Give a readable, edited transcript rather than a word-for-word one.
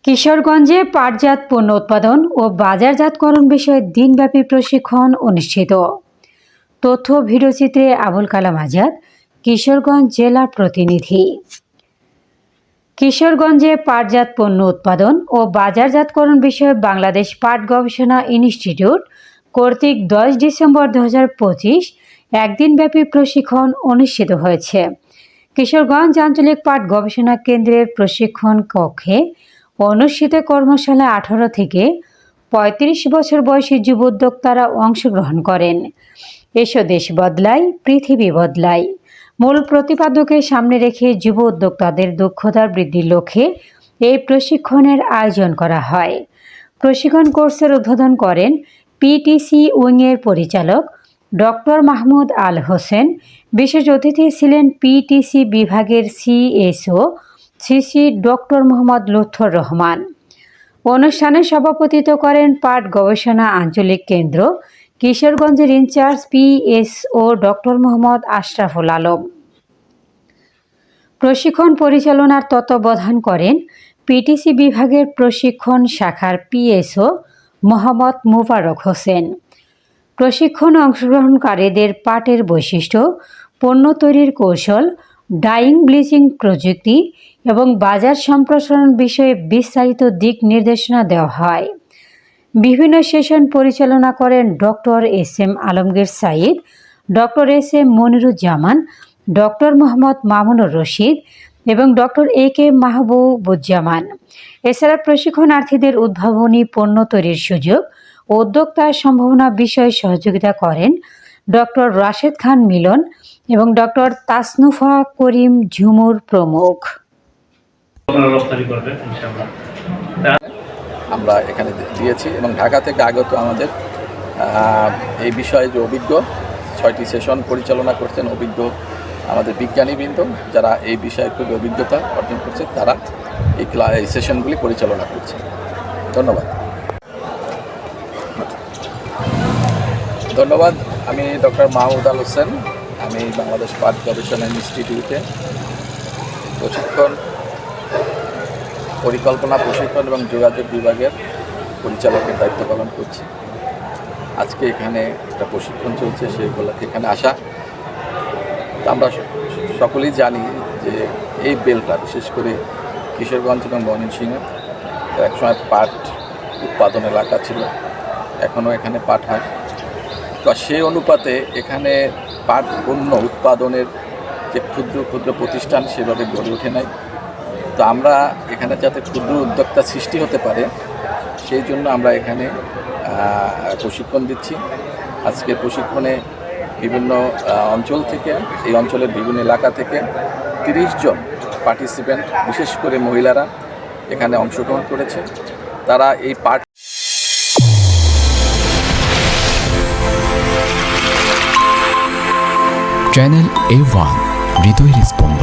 কিশোরগঞ্জে পাটজাত পণ্য উৎপাদন ও বাজারজাতকরণ বিষয়ে দিনব্যাপী প্রশিক্ষণ অনুষ্ঠিত। তথ্য ভিডিওচিত্রে আবুল কালাম আজাদ, কিশোরগঞ্জ জেলা প্রতিনিধি। কিশোরগঞ্জে পাটজাত পণ্য উৎপাদন ও বাজারজাতকরণ বিষয়ে বাংলাদেশ পাট গবেষণা ইনস্টিটিউট কর্তৃক 10 ডিসেম্বর 2025 একদিনব্যাপী প্রশিক্ষণ অনুষ্ঠিত হয়েছে। কিশোরগঞ্জ আঞ্চলিক পাট গবেষণা কেন্দ্রের প্রশিক্ষণ কক্ষে অনুষ্ঠিত কর্মশালায় 18 থেকে 35 বছর বয়সী যুব উদ্যোক্তারা অংশগ্রহণ করেন। এসো দেশ বদলায়, পৃথিবী বদলায় মূল প্রতিপাদ্যকে সামনে রেখে যুব উদ্যোক্তাদের দক্ষতা বৃদ্ধির লক্ষ্যে এই প্রশিক্ষণের আয়োজন করা হয়। প্রশিক্ষণ কোর্সের উদ্বোধন করেন পিটিসি উইংয়ের পরিচালক ডক্টর মাহমুদ আল হোসেন। বিশেষ অতিথি ছিলেন পিটিসি বিভাগের CSO CC doctor Mohammad Lutfar Rahman. অনুষ্ঠানে সভাপতিত্ব করেন পাট গবেষণা আঞ্চলিক কেন্দ্র কিশোরগঞ্জের incharge PSO doctor Mohammad Ashraful Alam. প্রশিক্ষণ পরিচালনার তত্ত্বাবধান করেন পিটিসি বিভাগের প্রশিক্ষণ শাখার পিএসও মোহাম্মদ মুবারক হোসেন। প্রশিক্ষণে অংশগ্রহণকারীদের পাটের বৈশিষ্ট্য, পণ্য তৈরির কৌশল, ডাইং ব্লিচিং প্রযুক্তি এবং বাজার সম্প্রসারণ বিষয়ে বিস্তারিত দিক নির্দেশনা দেওয়া হয়। বিভিন্ন সেশন পরিচালনা করেন doctor S M Alamgir Sayeed, doctor S M Moniruzzaman, doctor Mohammad Mamunur Rashid এবং ডক্টর এ কে মাহবুবুজ্জামান। এছাড়া প্রশিক্ষণার্থীদের উদ্ভাবনী পণ্য তৈরির সুযোগ ও উদ্যোক্তার সম্ভাবনা বিষয়ে সহযোগিতা করেন ডক্টর রাশেদ খান মিলন এবং ডক্টর তাসনুফা করিম ঝুমুর প্রমুখ। আমরা এখানে দিয়েছি এবং ঢাকা থেকে আগত আমাদের এই বিষয়ে যে অভিজ্ঞ 6টি সেশন পরিচালনা করছেন অভিজ্ঞ আমাদের বিজ্ঞানীবৃন্দ, যারা এই বিষয়ে খুব অভিজ্ঞতা অর্জন করছে, তারা এই সেশনগুলি পরিচালনা করছে। ধন্যবাদ। আমি ডক্টর মাহমুদ আল হোসেন, আমি বাংলাদেশ পাট গবেষণা ইনস্টিটিউটে প্রশিক্ষণ পরিকল্পনা প্রশিক্ষণ এবং যোগাযোগ বিভাগের পরিচালকের দায়িত্ব পালন করছি। আজকে এখানে একটা প্রশিক্ষণ চলছে, সেগুলোকে এখানে আসা। আমরা সকলেই জানি যে এই বেলটা বিশেষ করে কিশোরগঞ্জ এবং ময়মনসিংহে একসময় পাট উৎপাদন এলাকা ছিল, এখনও এখানে পাট হয়। তো সেই অনুপাতে এখানে পাট পণ্য উৎপাদনের যে ক্ষুদ্র ক্ষুদ্র প্রতিষ্ঠান সেভাবে গড়ে ওঠে নাই। তো আমরা এখানে যাতে ক্ষুদ্র উদ্যোক্তা সৃষ্টি হতে পারে সেই জন্য আমরা এখানে প্রশিক্ষণ দিচ্ছি। আজকে প্রশিক্ষণে বিভিন্ন অঞ্চল থেকে, এই অঞ্চলের বিভিন্ন এলাকা থেকে 30 জন পার্টিসিপেন্ট, বিশেষ করে মহিলারা এখানে অংশগ্রহণ করেছে। তারা এই পাট চ্যানেল A1 হৃদয়ের স্পন্দন।